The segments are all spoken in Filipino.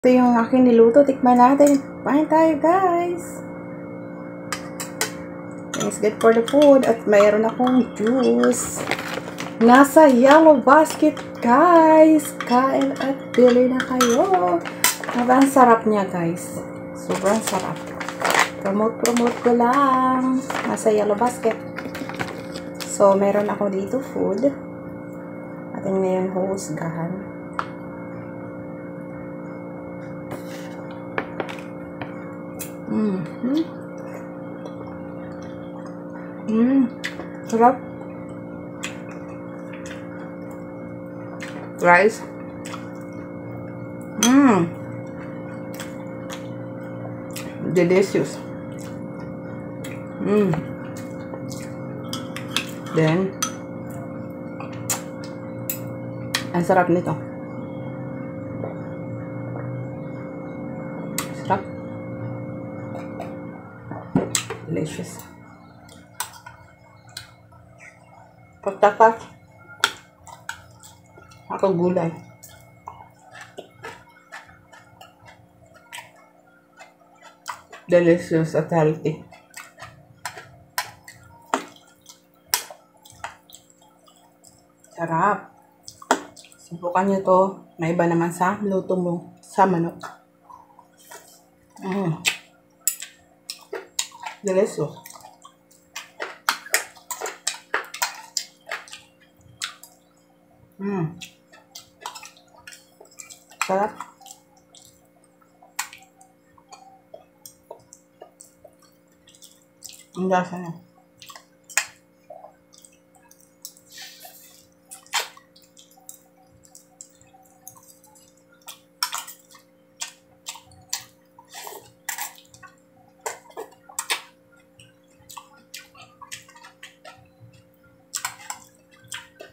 Ito yung aking niluto. Tikman natin. Kain tayo, guys. Thanks God for the food. At mayroon akong juice. Nasa yellow basket, guys. Kain at bili na kayo. Sobrang sarap niya, guys. Sobrang sarap. Promote ko lang. Nasa yellow basket. So, meron ako dito food. Ating ngayon husgahan. Sarap. Rice. Delicious. Then, ang sarap nito. Sarap. Delicious. Pagtakas, ako gulay. Delicious at healthy. Sarap. Subukan nyo to. May iba naman sa luto mo sa manok. Delicious. Sarap. Ang lasa niya.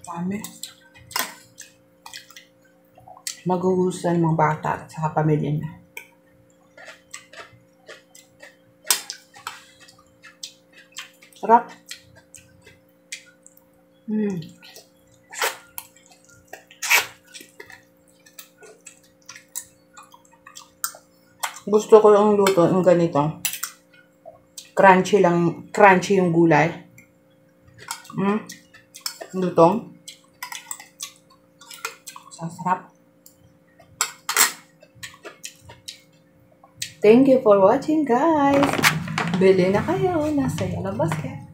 Dami. Magugustuhan ng mga bata at saka pamilya niya. Sarap. Gusto ko yung luto yung ganito. Crunchy lang, crunchy yung gulay. Lutong. Sarap. Thank you for watching, guys. Bili na kayo. Nasa yellow basket.